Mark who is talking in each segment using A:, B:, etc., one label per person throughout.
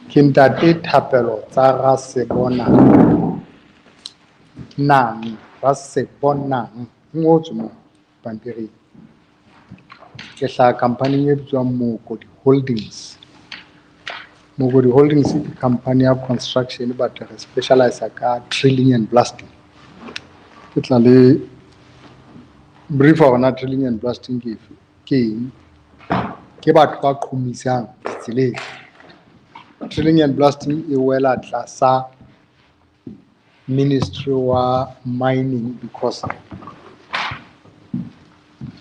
A: Kintate thapelo tsa ra se bonang nang ra se bonang ngotswe mo pampiring ke hla company e bitswang Mokodi Holdings. Mokodi Holdings ke company ya construction but re specialize ka drilling and blasting. Ke tla le brief on drilling and blasting ke batho ba qhumisang ditseleng. Drilling and blasting e wela tlasa Ministry wa mining because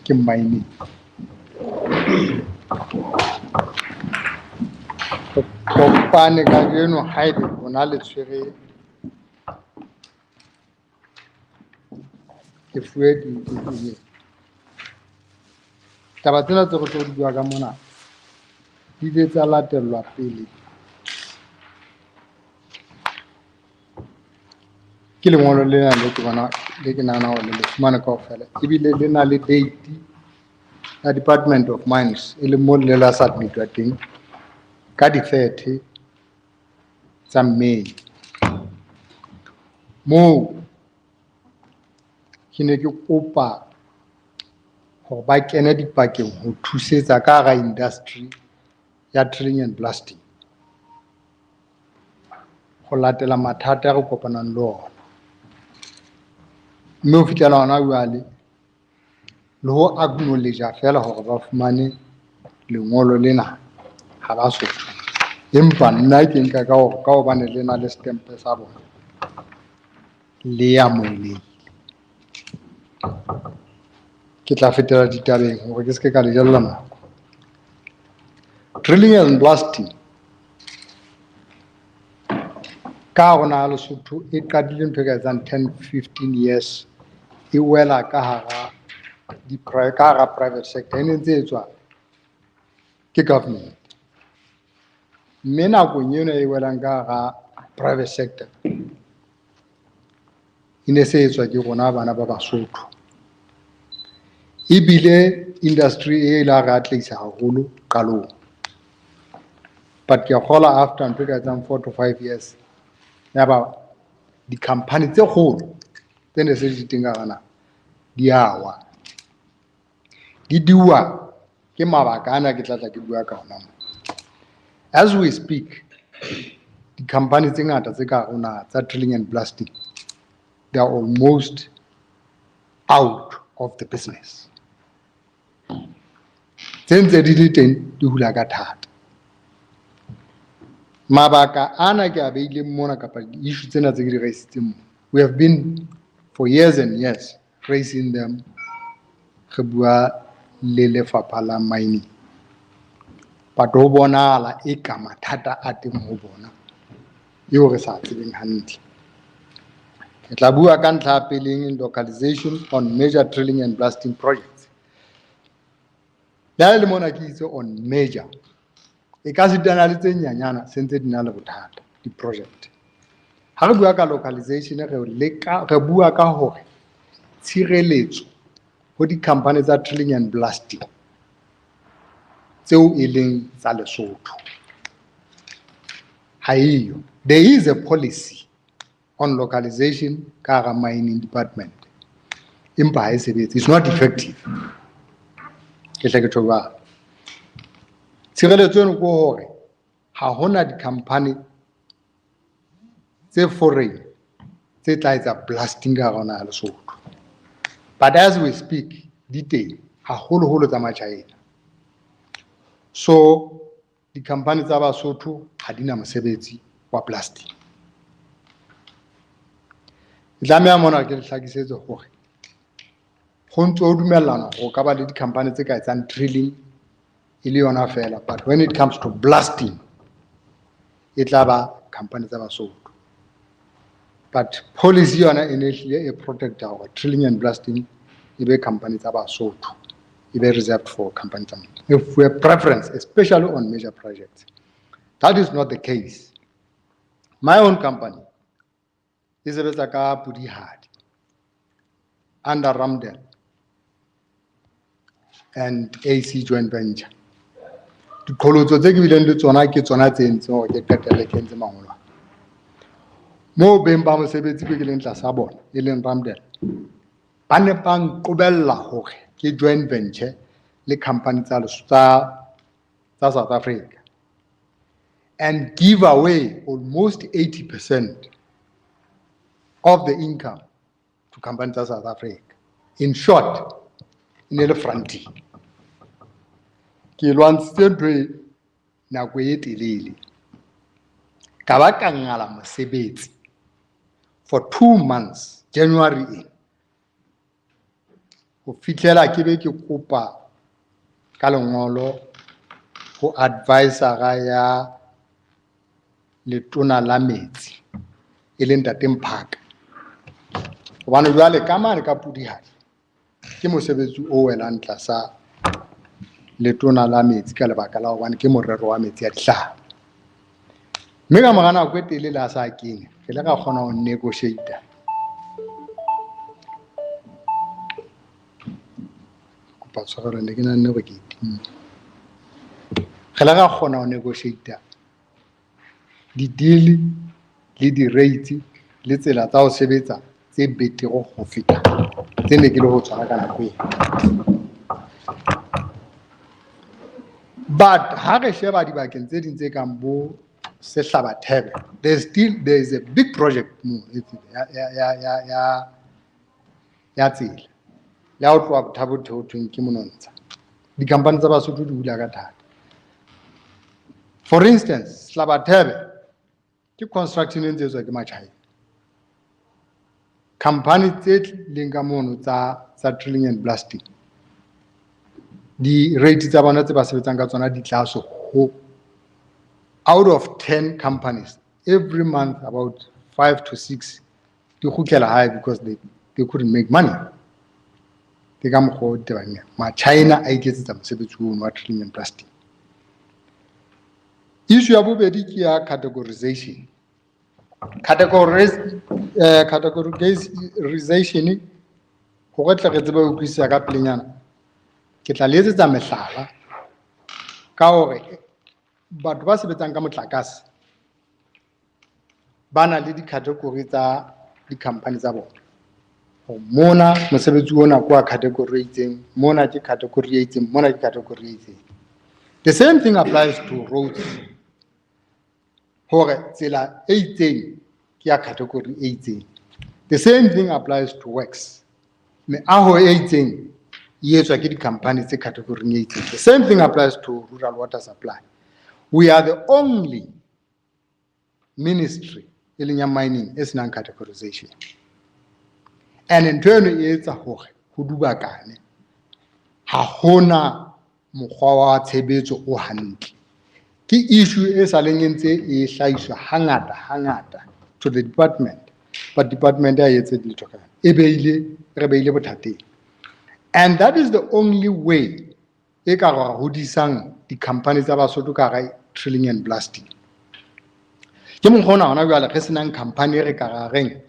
A: ke mining. Kopane ka jeno haebe ona le tshwere ke fuwe di taba tsena tse go tlo di bua ka mona di ile tsa latelwa pele ke lengolo lena le ke bona le ke nana hore le fumana kaofela ebile le na le date ya Department of Mines e le mo le la submitwa teng ka di 30 tsa May. Moo ke ne ke kopa hore ba kene dipakeng ho thusetsa ka hara industry ya drilling and blasting go latela mathata re kopanang le ona, mme ho fihlela hona jwale le ho acknowledge fela hore ba fumane lengolo lena ha ba so, empa nna ke nka ka hobane le na le stempe sa bona le ya moeleng. Ke tla fetela ditabeng hore ke seke ka le jella nako. Drilling and blasting ka rona Lesotho e qadile ntho ka etsang 10-15 years e wela ka hara private sector e ntse etswa ke government, mme nakong eno e welang ka hara private sector e ne se etswa ke rona bana ba Basotho. Ebile industry e la re atlehisa haholo qalong, but ke kgola after ntho ka etsang 4 to 5 years yaba di-company tse kgolo tse ne se di teng ka gana di awa di diwa ke mabaka ana ke tlatla ke bua ka ona. As we speak, di-company tse ngata tse ka rona tsa drilling and blasting they are almost out of the business. Tse ntse di le teng di hula ka thata. Mabaka ana ke a beileng mona kapa di-issue tsena tse ke di raisitseng mo, we have been for years and years raising them re bua le lefapha la mining, but ho bonahala e ka mathata a teng ho bona eo re sa tsebeng hantle. Ke tla bua ka ntlha ya peleng in localization on major drilling and blasting projects. Le mona ke itse on major e ka sitana le tse nyanyana sentse di na le bothata di-project. Ha re bua ka localization re bua ka hore tshireletso ho di-company tsa drilling and blasting tseo e leng tsa Lesotho ha eyo. There is a policy on localization ka hara mining department, empa ha e sebetse, it's not effective. Ke hle ke tjho jwalo. Tshireletso eno ko hore ha hona di-company tse foreign tse tla etsa blasting ka hara ya Lesotho, but as we speak di teng haholoholo tsa ma-China. So di-company tsa Basotho ha di na mosebetsi wa blasting. Ke tlameha mona ke le hlakisetse hore ho ntso ho dumellana ho ka ba le di-company tse ka etsang drilling e le yona fela, but when it comes to blasting e tla ba company tsa Basotho. But policy yona e ne hlile e protecta hore drilling and blasting e be company tsa Basotho, e be reserved for company tsa Basotho. If we have preference, especially on major projects, that is not the case. My own company e sebetsa ka Pudihadi under Ramdel. and AC joint venture. Diqholotso tse ke bileng le tsona ke tsona tse entseng hore ke qetelle ke entse mangolo. Moo beng ba mosebetsi be ke leng tlasa bona, e leng Ramdel, ba ne ba nqobella hore ke joint venture le company tsa South Africa and give away almost 80% of the income to companies tsa South Africa. In short, in the frontier. Ke lwantshitse ntho e nako e telele. Ka ba ka ngala mosebetsi for 2 months, January in. Ho fihlela ke be ke kopa ka lengolo ho advisor ya letona la metsi e leng Ntate Mphaka. Hobane jwale ka mane ka Pudihadi ke mosebetsi o welang tlasa letona la metsi ka lebaka la hobane ke morero wa metsi a dihlaha. Mme ka mora nako e telele a sa kene, re le ka kgona ho negotiate. Kopa tshwarelo ne ke nahane hore ke itimile. Re le ka kgona ho negotiate di-deal le di-rates le tsela tsa ho sebetsa tse betere ho feta tse ne ke le ho tshwara ka nako ena. But ha re sheba dibakeng tse ding tse kang bo Sehlabathebe, there is a big project moo ya tsela ya ho tloha Bothabo ho thweng ke Monontsha. Di-company tsa Basotho di hula ka thata. For instance, Sehlabathebe ke construction e etswa ke Machina. Company tse leng ka mono tsa drilling and blasting, di rate tsa bona tse ba sebetsang ka tsona di tlase ho out of 10 companies every month about 5 to 6 di khukela high because they couldn't make money. Ke ka mokgwa o tebang Machina a iketsetsa mosebetsi ono wa drilling and blasting. Issue ya bobedi ke ya categorisation. Categorisation ho re tle re tsebe ho utlwisisa ka pelenyana. Ke tla letsetsa mehlala ka hore batho ba sebetsang ka motlakase ba na le di-category tsa di-company tsa bona. Mona mosebetsi ona kwa category e itseng, mona ke category e itseng, mona ke category e itseng. The same thing applies to roads. Hore tsela e itseng ke ya category e itseng. The same thing applies to works. Meaho e itseng e etswa ke di-company tse category e itseng. The same thing applies to rural water supply. We are the only ministry e leng ya mining e senang categorization. And in turn e etsa hore ho dubakane. Ha hona mokgwa wa tshebetso o hantle. Ke issue e sa leng ntse e hlahiswa hangata to the department, but department ya etse ditho kana e beile re beile bothateng. And that is the only way e ka ra hodisang di-company tsa Basotho ka ga drilling and blasting. Ke mokgwa ona hona jwale re senang company re ka ra reng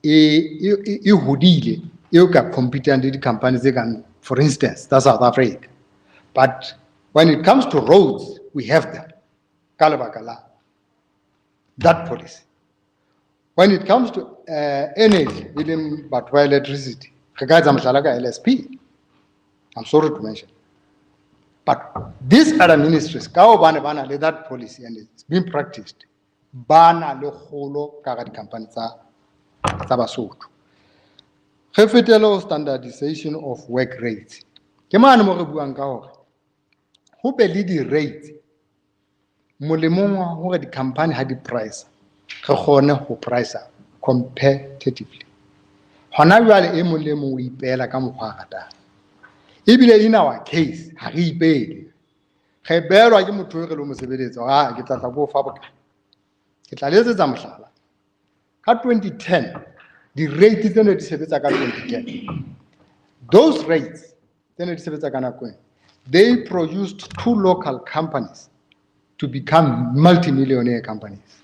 A: e hodile e ka compete le di-company tse kang for instance tsa South Africa. But when it comes to roads, we have them. Kalabakala. That policy. When it comes to energy, but electricity, regards LSP. I'm sorry to mention. But these other ministries, bana le that policy, and it's been practiced. Bana le holo kaga company tsa Basotho. Refetelo standardization of work rates. Ke mane mo re buang ka hore ho be le di-rates molemong wa hore di-company ha di-price re kgone ho price competitively. Hona jwale e mong le mong o ipeela ka mokgwa a ratang. Ebile in our case ha re ipeele, re beelwa ke motho e re lo mo sebeletsa ke tla go fa bokae. Ke tla letsetsa mohlala ka 2010 di-rate tsene di sebetsa ka 2010. Those rates tsene di sebetsa ka nako ena, they produced 2 local companies to become multi-millionaire companies.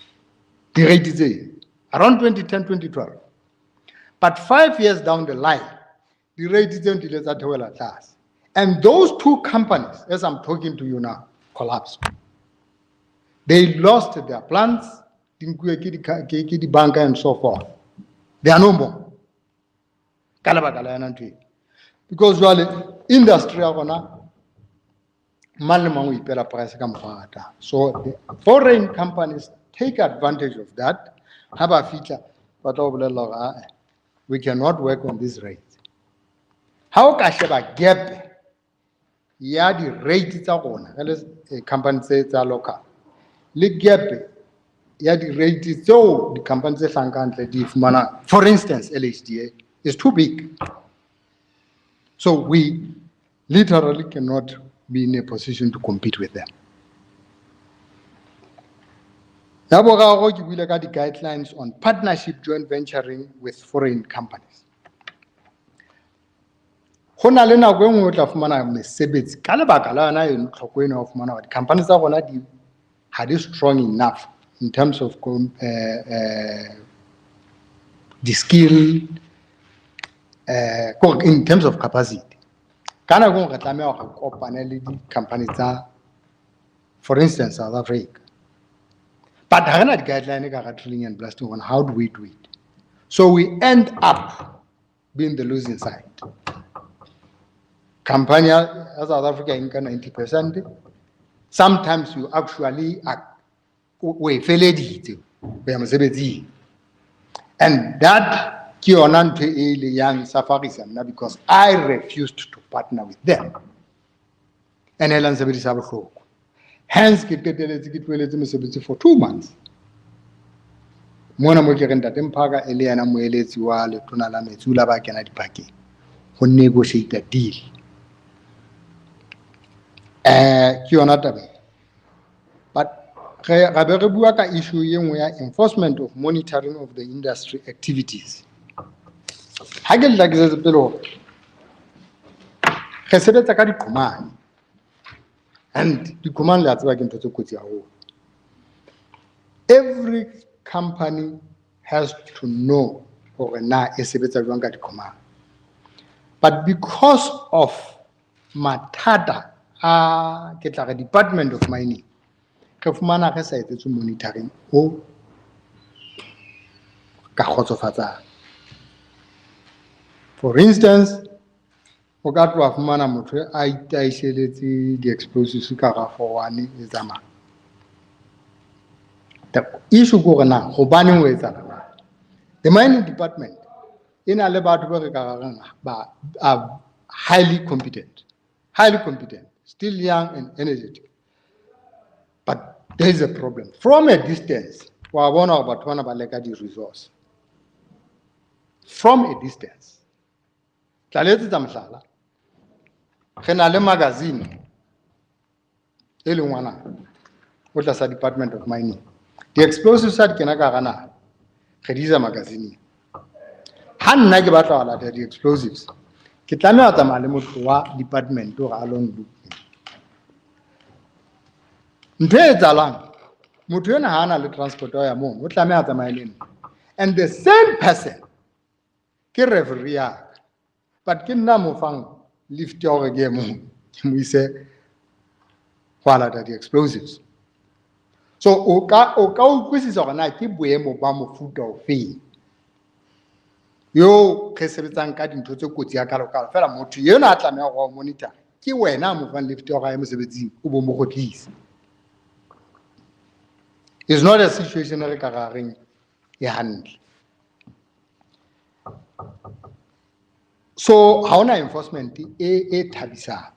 A: The rate is around 2010, 2012. But 5 years down the line, the rate is class. And those two companies, as I'm talking to you now, collapsed. They lost their plants, the bank and so forth. They are no more. Because the industry so the foreign companies take advantage of that. Have a feature, but we cannot work on this rate. How can a gap? Yeah, the rate is a company says local. The gap, yeah, the rate is so the compensation can't for instance, LHDA is too big. So we literally cannot be in a position to compete with them. The guidelines on partnership joint venturing with foreign companies. Companies are strong enough in terms of the skill, in terms of capacity. Companies are, for instance, South Africa. But there are not guidelines drilling and blasting on how do we do it. So we end up being the losing side. Company as South Africa in 90%. Sometimes you actually and that young safaris because I refused to partner with them. And hence for 2 months. Negotiate a deal. But issue enforcement of monitoring of the industry activities. Hagel like this below. Command. And the command that's working to every company has to know or not a command. But because of Matata, the Department of Mining, monitoring for instance, the explosives for one is the issue going now, the mining department in are highly competent, still young and energetic. But there is a problem. From a distance, we are one about the resource. From a distance. Magazine. What is the Department of Mining? The explosive side can Khadija magazine. Han Nagabata, the explosives. Kitana department to alone. And the same person can referee, but can now lift your game. We say, while at the explosives. So, Oka quiz is on I keep Obama food or fee. Yo, Kesebitan cut into Kutia Karokal, Felamotu, you're not a monitor. Kiwe now move and lift your arms with Ubomokotis. It's not a situation regarding a hand. So, how na enforcement a tabisa?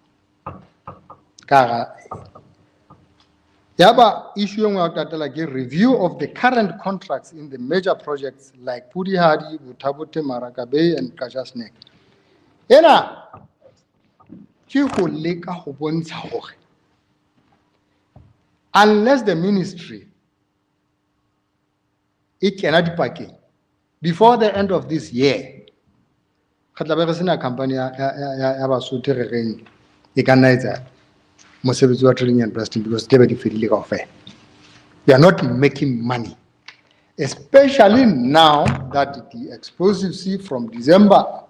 A: Yaba issuing out like a review of the current contracts in the major projects like Pudihadi, Butabote, Marakabe, and Kajasnek. Ena, unless the ministry it cannot packing before the end of this year. Company and breasting because they are not making money, especially now that the explosives from December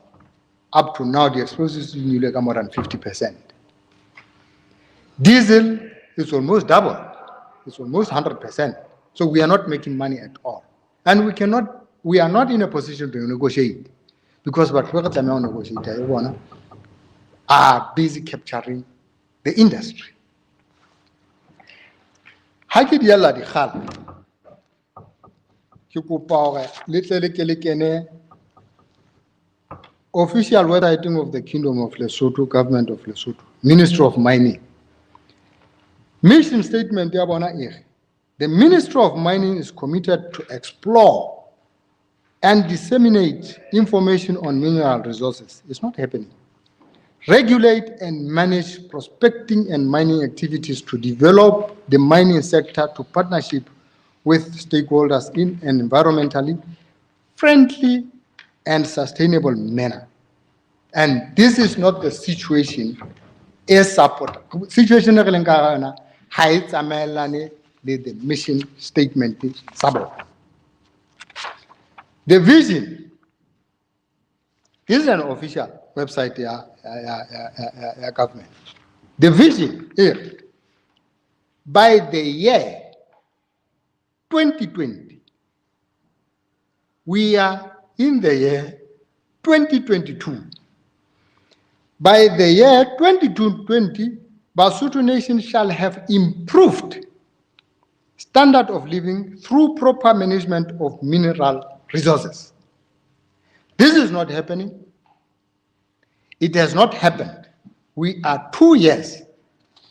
A: up to now, the explosives in Uleka more than 50%. Diesel is almost double. It's almost 100%. So we are not making money at all. And we are not in a position to negotiate because what we're going to negotiate are busy capturing the industry. Haki diala di khal. Ki kopa hore le tle le ke le kene official website of the Kingdom of Lesotho, Government of Lesotho, Ministry of Mining. Mission statement ya bona ere. The Ministry of Mining is committed to explore and disseminate information on mineral resources. It's not happening. Regulate and manage prospecting and mining activities to develop the mining sector to partnership with stakeholders in an environmentally friendly and sustainable manner. And this is not the situation as support. Situation hides the mission statement. The vision, this is an official website government. The vision is by the year 2020, we are in the year 2022. By the year 2020, Basotho Nation shall have improved standard of living through proper management of mineral resources. This is not happening. It has not happened. We are 2 years,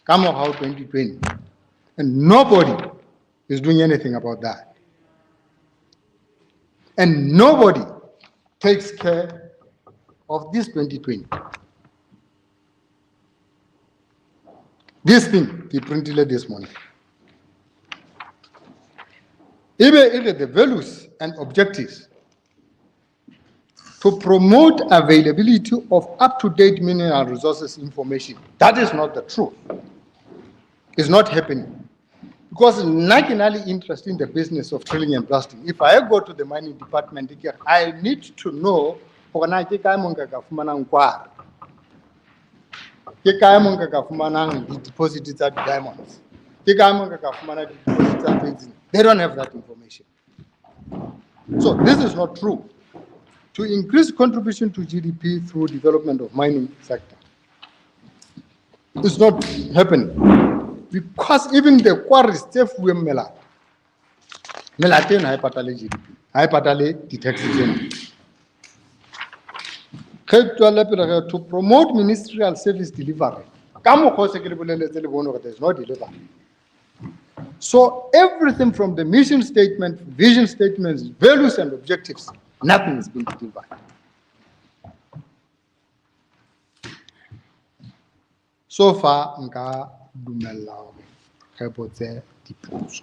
A: come out 2020, and nobody is doing anything about that. And nobody takes care of this 2020. This thing, he printed it this morning. Even the values and objectives to promote availability of up-to-date mineral resources information. That is not the truth. It's not happening. Because I'm not interested in the business of drilling and blasting. If I go to the mining department, I need to know the deposits at diamonds. They don't have that information. So this is not true. To increase contribution to GDP through development of mining sector. It's not happening. Because even the quarries, we mela GDP, e.t.c. To promote ministerial service delivery. There's no delivery. So everything from the mission statement, vision statements, values and objectives, nothing is being delivered. So far, nka dumella hore re botse dipotso.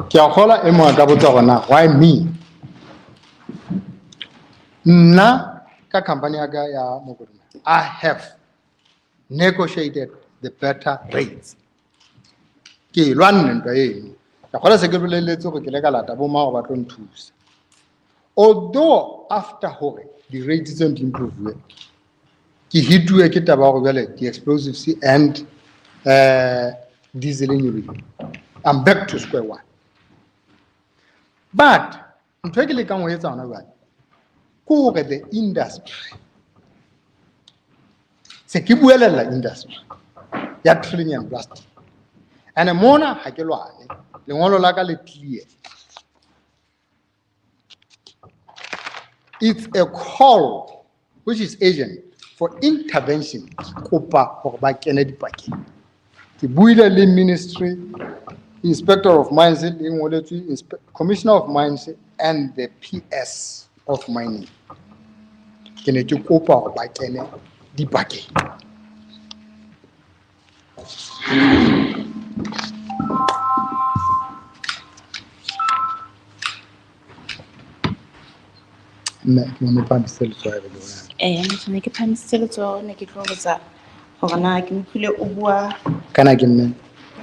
A: Ke a kgola e mong ka botsa hore na why me? Nna ka company ya Mokodumo, I have negotiated the better rates. Ke lwanne ntwa eno. Ka kgola se ke boleletse hore ke le ka lata bo mao ba tlo nthusa. Although after hore the rates don't improve, ke hitwe ke taba hore jwale the explosives and diesel in. I'm back to square one. But ntwe ke le ka ngwe etsa hona jwale the industry. Se ke buelela industry ya drilling and blasting. And mona ha ke lwane lengolo la ka le clear. It's a call which is agent for intervention. Kopa hore ba kene dipakeng. Ke buile le ministry, inspector of mines, commissioner of mines, and the PS of mining. Ke ne ke kopa hore ba kene dipakeng. Ne pa diselo tsoa le bona.
B: Ne ke phanisitse letsoho ne ke tlo botsa hore na ke mphile o bua
A: Kana ke nne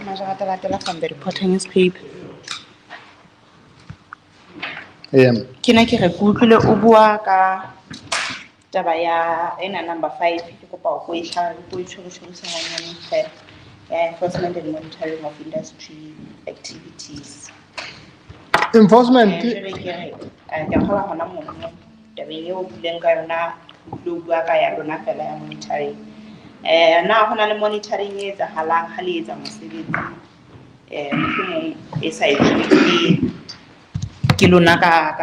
B: Majaratela from the Reporter newspaper. Ke ne ke re ke utlwile o bua ka taba ya ena number 5 ke kopa go e tshwarisa hanyane fela ya enforcement and monitoring of industry activities.
A: Enforcement.
B: Jwale ke re ke kgola hona mono tabeng eo o buileng ka yona o bua ka ya lona fela ya monitoring. Na hona le monitoring e etsahalang ha le etsa mosebetsi mohlomong e sa ke lona ka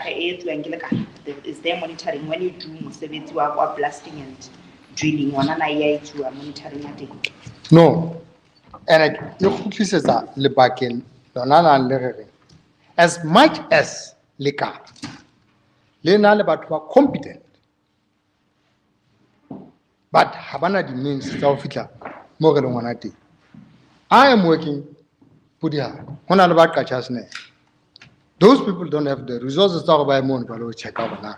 B: e etsuwang ke lekala. Is there monitoring when you do mosebetsi wa blasting and drilling hona na ya etsuwa monitoring ya teng?
A: No, and you kgutlisetsa lebakeng lona nang le re as much as lekala le na le batho ba competent but ha bana di means tsa ho fihla mo re leng hona teng. I am working pretty hard. Hona le ba qatjha. Those people don't have the resources to buy more to check out now.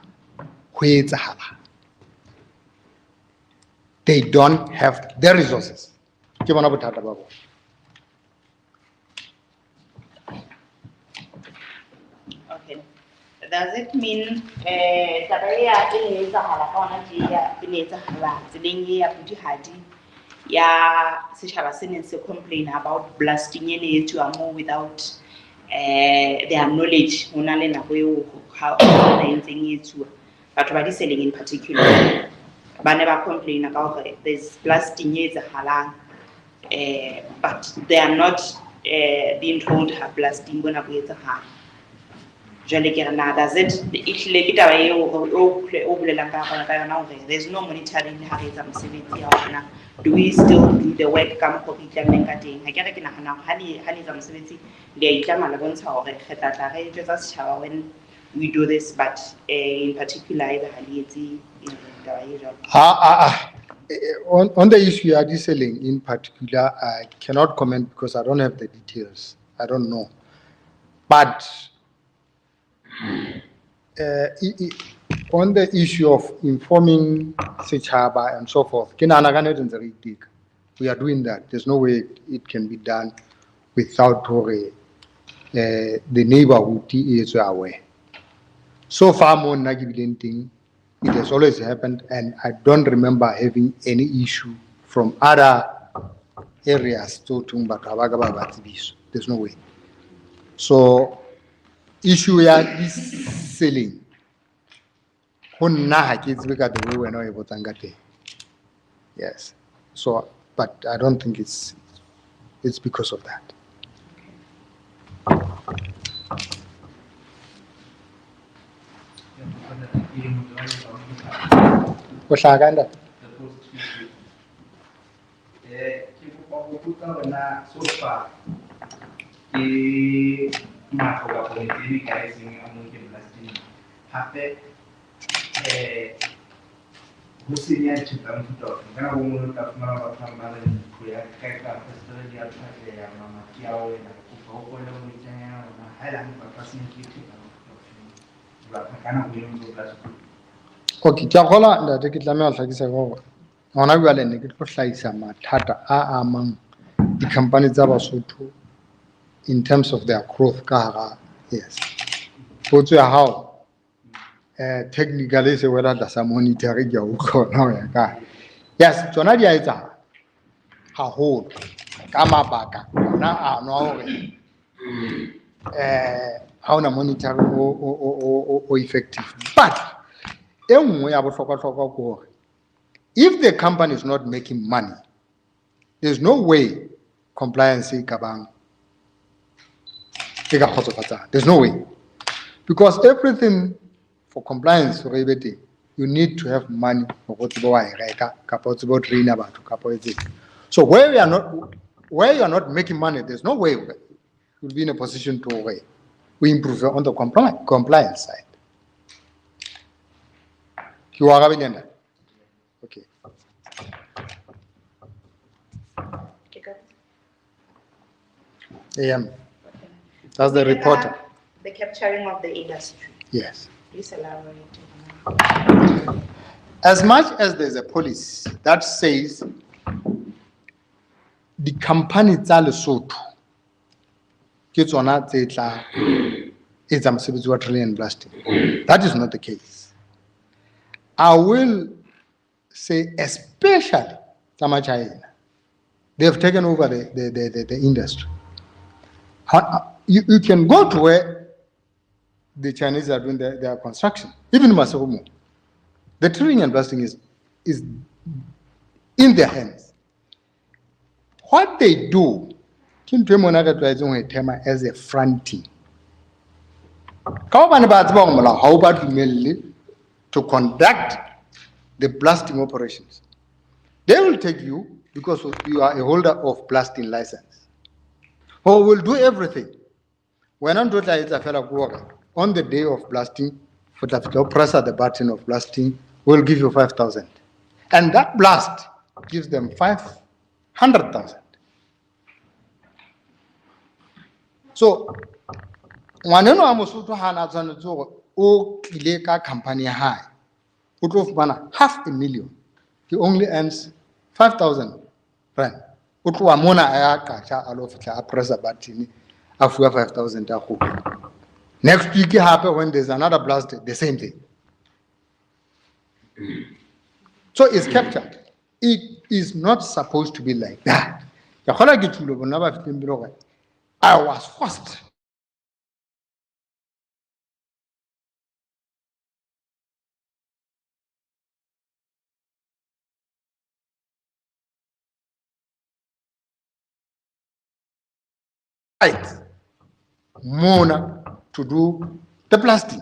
A: They don't have the resources.
B: Okay. Does it mean tabaya e etsahala ka ona dia e etsahala tseleng ya Putihadi ya setjhaba se neng se complain about blasting ene etsuwa mo without their knowledge hona le nako eo how na entseng etsuwa batho ba di selling in particular ba ne ba complain about there's blasting e etsahalang but they are not being told how blasting bona bo etsahala. Jwale ke re na does it ihlile ke taba eo o bolelang ka yona hore there's no monitoring ha re etsa mosebetsi ya ona. Do we still do the work ka mokgo re itlameng ka teng? Ha ke re ke nahana ha le etsa mosebetsi le a itlama le bontsha hore re tla re jwetsa setjhaba when we do this, but in particular ebe ha le etse taba e jwalo.
A: On the issue you are selling in particular, I cannot comment because I don't have the details. I don't know. But on the issue of informing Sechaba and so forth, we are doing that. There's no way it can be done without the neighborhood is aware. So far, more negative thing, it has always happened, and I don't remember having any issue from other areas. There's no way. So, issue ya this selling. Yes. So, but I don't think it's because of that. Okay, Tiakola, the ticket lamel like go. On a well and get mathata among the companies in terms of their growth. Yes. But how technically say whether there's a monetary now. Yes, Jonadia is a whole Kamabaka. Now no how na monetary or effective. But if the company is not making money, there's no way compliance is kabang. There's no way. Because everything for compliance, you need to have money. So where you are not making money, there's no way you'll be in a position to we improve on the compliance side. You are having okay. That's the reporter.
B: The capturing of the industry.
A: Yes.
B: Please elaborate.
A: As much as there's a policy that says the company tsa Lesotho ke tsona tse tla it's a trillion blasting. That is not the case. I will say, especially China, they have taken over the industry. You can go to where the Chinese are doing their construction, even Masomo. The drilling and blasting is in their hands. What they do, as a fronting. How about mainly to conduct the blasting operations? They will take you because you are a holder of blasting license. Or will do everything. When on the day of blasting, press the button of blasting, we'll give you 5,000. And that blast gives them 500,000. So, waneno amosuto hana tshwanetse o tlile ka company ya hae o tlo fumana 500,000. He only earns 5,000 rand. O tloa mona a ya qacha a lo fitla a pressa button a fuwa 5,000 a go. Next week happen when there's another blast, the same thing. So it's captured. It is not supposed to be like that. I was forced. Right. Mona to do the blasting.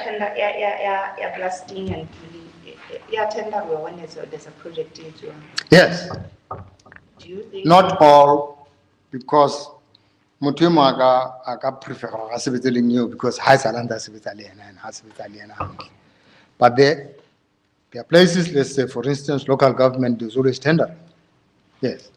B: Tender, yeah, blasting and tender when there's a project.
A: Yes.
B: Do you think?
A: Not all, because Mutimo aga prefer new because high salanda and but there are places, let's say for instance, local government is always tender. Yes.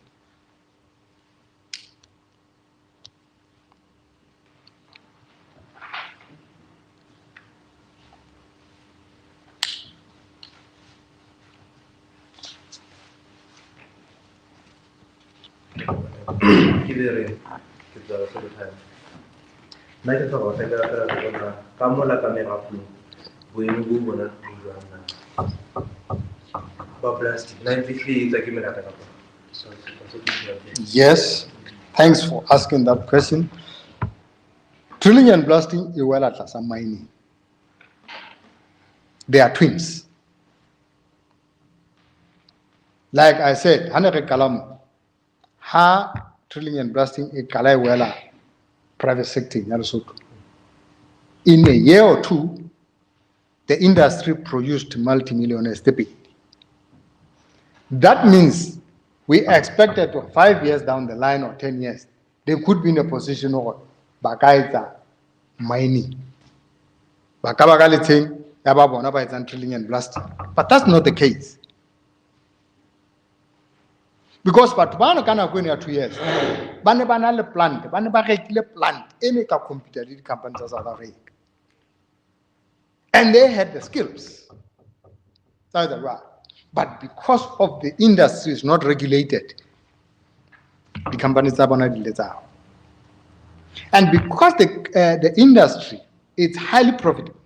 A: Yes, thanks for asking that question. Drilling and blasting is well at some mining. They are twins. Like I said, Hanere Kalam, ha drilling and blasting is Kalai Wela private sector in Lesotho. In a year or two, the industry produced multi-millionaires. That means we expected 5 years down the line or 10 years, they could be in a position of Bakaita mining. Bakabagaliting, Yababonaba is drilling and blasting. But that's not the case. Because Patubano can go in 2 years. Banabanale plant, Banabarekile plant, any computer companies of South Africa. And they had the skills. That's right. But because of the industry is not regulated, the companies are not let. And because the industry is highly profitable,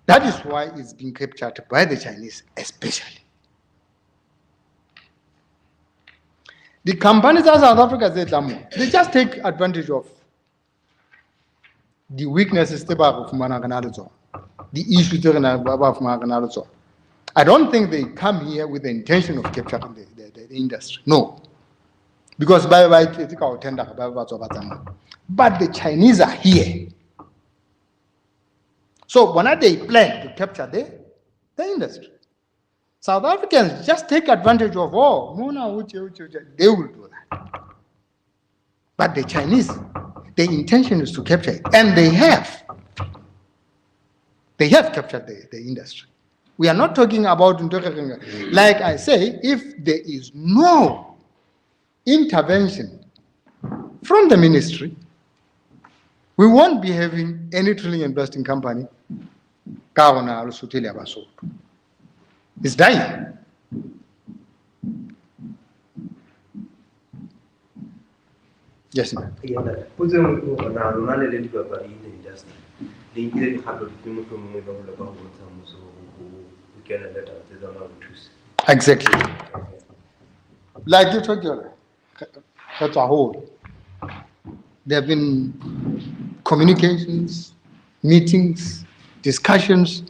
A: that is why it's being captured by the Chinese especially. The companies in South Africa, they just take advantage of the weaknesses the issues. I don't think they come here with the intention of capturing the industry. No. Because but the Chinese are here. So when they plan to capture the industry, South Africans just take advantage of they will do that. But the Chinese, the intention is to capture it. And they have. They have captured the industry. We are not talking about, like I say, if there is no intervention from the ministry, we won't be having any drilling and blasting company. It's dying. Yes, ma'am.
C: Put them now, not let it go, but in the industry. They didn't have to do from the about so we can let us they don't know the truth.
A: Exactly. Like you told you, that's a whole. There have been communications, meetings, discussions,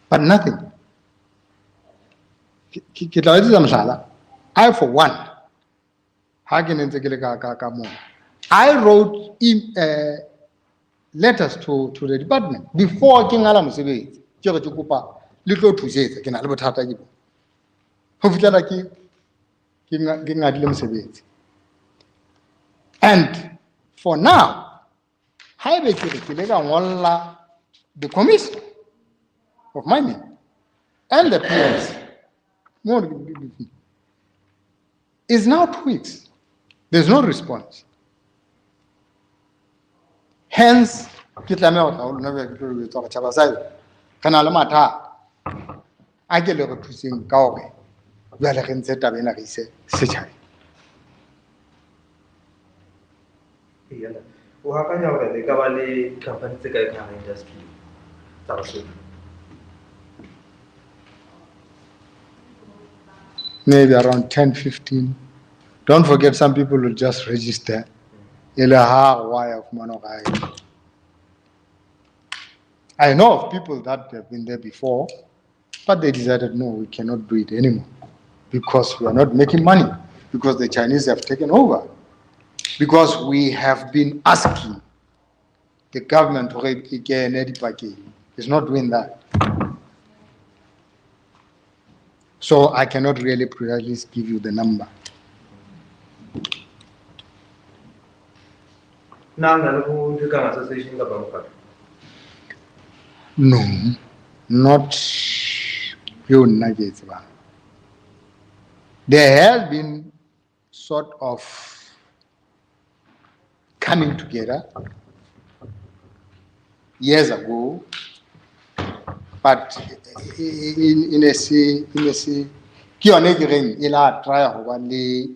A: but nothing. I, for one, I wrote letters to the department before King Alam Sebe, Jokupa, little to say, King Albertata. And for now, the commission of mining and the PS is now 2 weeks. There's no response. Hence, I get a pushing Gawe. Well, I can set up in a research.
C: How can you the Kavali company industry?
A: Maybe around 10, 15. Don't forget, some people will just register. I know of people that have been there before, but they decided, no, we cannot do it anymore because we are not making money, because the Chinese have taken over, because we have been asking the government to is not doing that. So I cannot really precisely give you the number.
C: Now, association
A: No, not you, Nuggets. There has been sort of coming together years ago, but in a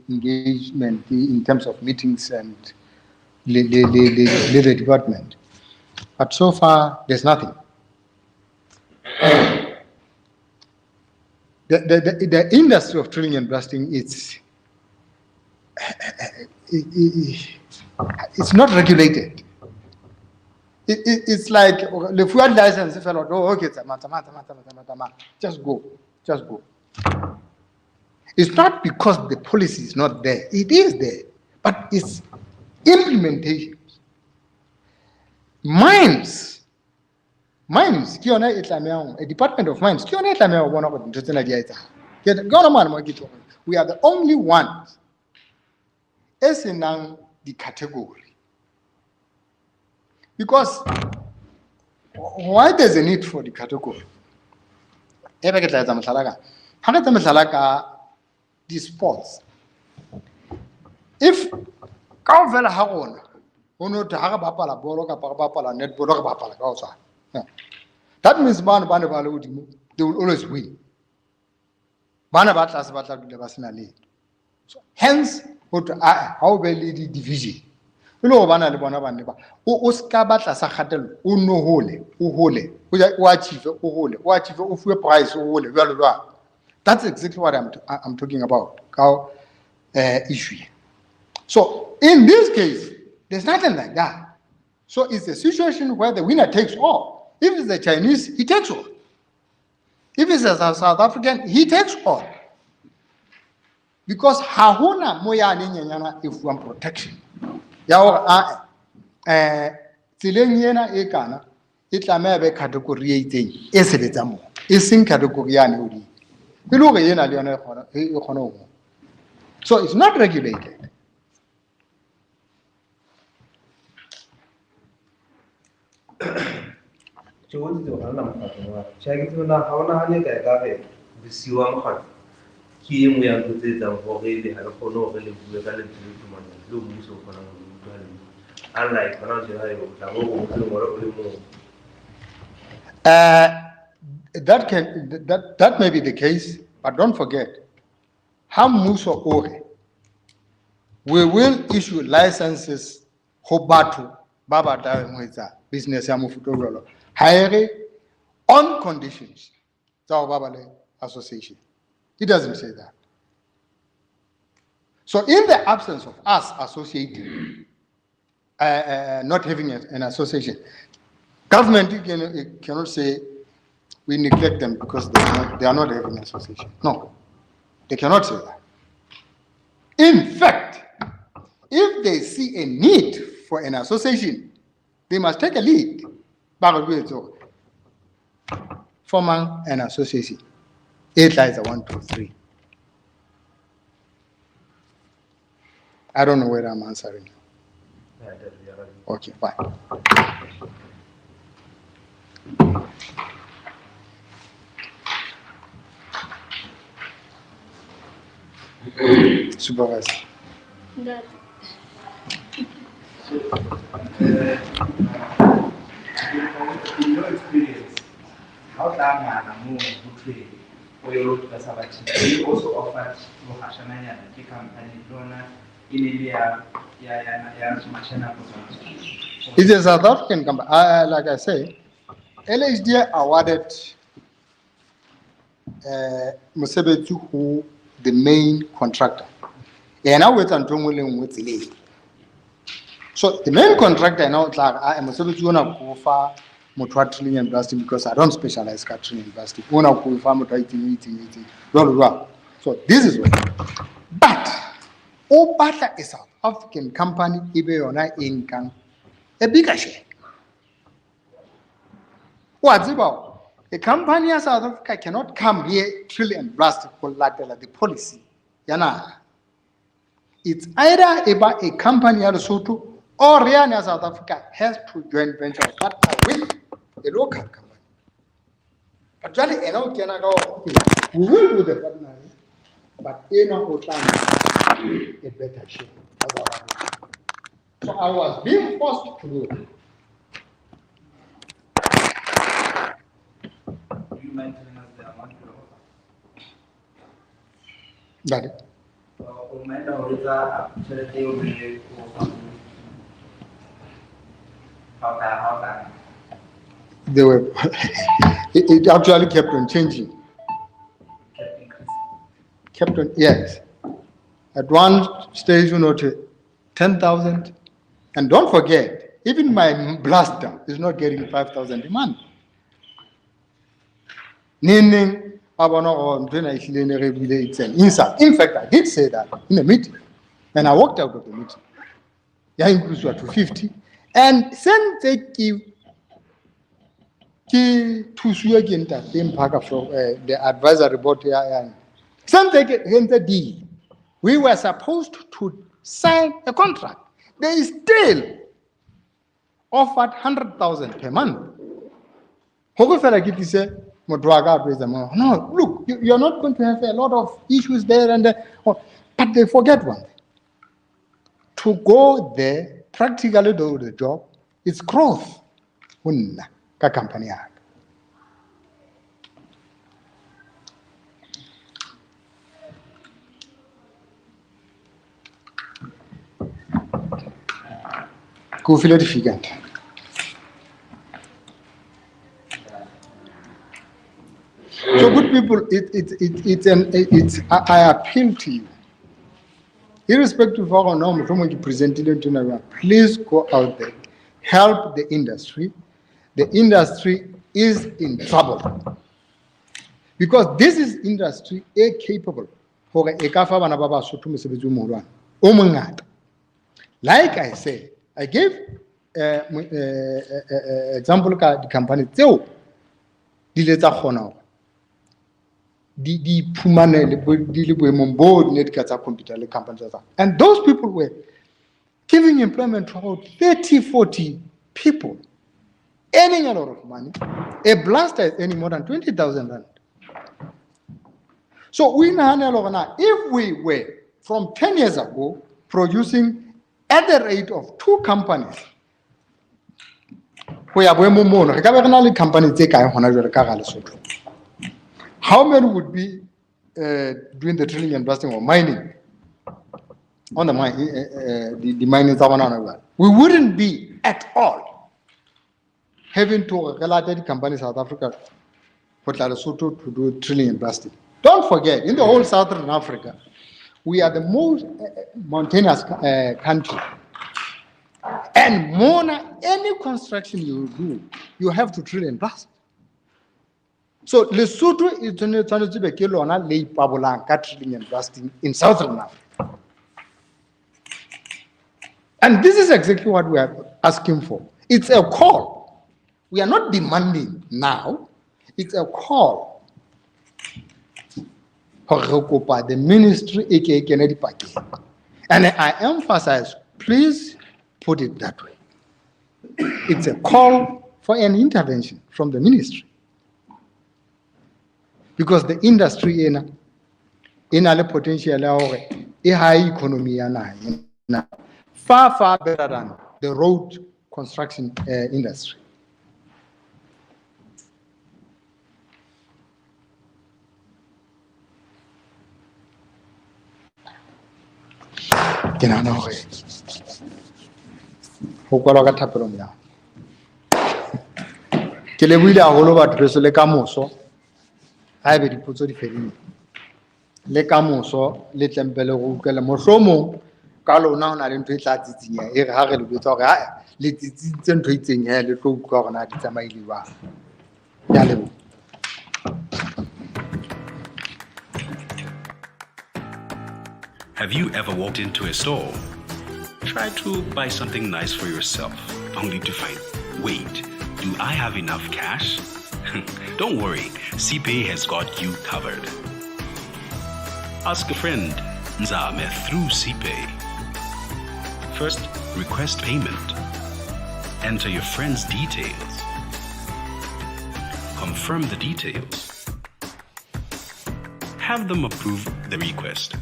A: engagement in terms of meetings and the department. But so far, there's nothing. The industry of drilling and blasting, it's not regulated. It's like the fuel license. If okay, just go. It's not because the policy is not there. It is there, but it's implementation. Mines, a department of mines, we are the only ones as in the category. Because why there's a need for the category? The sports. If that means they will always win. So, hence, how well the division. You know, that's exactly what I'm talking about. Issue. So in this case, there's nothing like that. So it's a situation where the winner takes all. If it's the Chinese, he takes all. If it's a South African, he takes all. Because hahuna moya nyanyana if one protection. Yao tsileng e kana e tlameha be category e itseng e sebetsa mo e seng category yane o di e le hore yena le yona e kgona ho. So it's not regulated. That may be the case, but don't forget, how Muso Ore we will issue licenses ho batho ba batlang ho etsa business ya mofuta o jwalo hire on conditions tsa ho ba le association. It doesn't say that. So in the absence of us associating, not having an association, government cannot say we neglect them because they are not having an association. No, they cannot say that. In fact, if they see a need for an association, they must take a lead. Forming an association. 8 lies are 1, 2, 3. I don't know whether I'm answering you. Okay, fine. Supervisor.
D: That.
E: In your experience, how long are you moving for your road to you also offered Mohashanaya, the company, donor, in India,
A: It's a South African company. Like I say, LHD awarded Musebetu who the main contractor. And now with Antonio with the so the main contractor now like I am Musebetu on a cover Motwatling and blasting because I don't specialize catering and blasting. One of eating. So this is what. But Obata is South African company, Ibeona income, a bigger share. What's about? A company in South Africa cannot come here, drill and blast collateral the policy. Yana. It's either about a company in Lesotho or Rihanna South Africa has to join venture partner with a local company. Actually, we will do the partner, but a better share. So I was being forced to do it.
E: Do you mind telling us the amount you offer?
A: That it. They were it actually kept on changing. Kept on, yes. At one stage, 10,000. And don't forget, even my blaster is not getting 5,000 a month. Meaning, it's an insult. In fact, I did say that in a meeting. And I walked out of the meeting. Yeah, increased to 50. And send the the advisory board here. Something we were supposed to sign a contract. They still offered 100,000 per month. No, look, you're not going to have a lot of issues there and there. But they forget one thing. To go there, practically do the job, it's growth. Company. So good people, I appeal to you. Irrespective of how normal please go out there, help the industry. The industry is in trouble. Because this is industry capable. Like I said, I gave example the company and those people were giving employment to about 30, 40 people, earning a lot of money. A blaster is earning more than 20,000 rand. So we now, if we were from 10 years ago producing at the rate of 2 companies, how many would be doing the drilling and blasting or mining? on the mine, the mining Tabanana. We wouldn't be at all having to related company South Africa for Lesotho to do drilling and blasting. Don't forget, in the whole Southern Africa, we are the most mountainous country. And more than any construction you do, you have to drill and blast. So Lesotho is trying to be kilona lay pabolanka drilling and blasting in Southern Africa. And this is exactly what we are asking for. It's a call. We are not demanding now. It's a call. The ministry, aka Kennedy Party. And I emphasize, please put it that way. It's a call for an intervention from the ministry. Because the industry in a potential a high economy far, far better than the road construction industry. Ke lebohile haholo batho le kamoso ha ebe dipotso di fedile le kamoso le tlempele go utlwela mohlomong ka lona hona le ntho e tla tsitsinya e re ha re le botsa hore ha le tsitsitse ntho itseng he le tlo utlwa hore na di tsamaile ba ya lebo.
D: Have you ever walked into a store, tried to buy something nice for yourself, only to find, wait, do I have enough cash? Don't worry, CPay has got you covered. Ask a friend, Nzame, through CPay. First, request payment. Enter your friend's details. Confirm the details. Have them approve the request.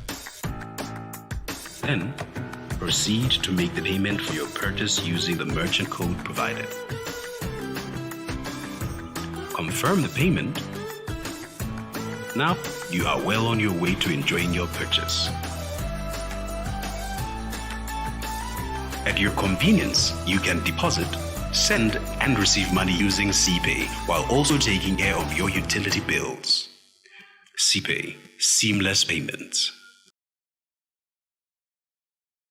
D: Then, proceed to make the payment for your purchase using the merchant code provided. Confirm the payment. Now, you are well on your way to enjoying your purchase. At your convenience, you can deposit, send, and receive money using CPay while also taking care of your utility bills. CPay, seamless payments.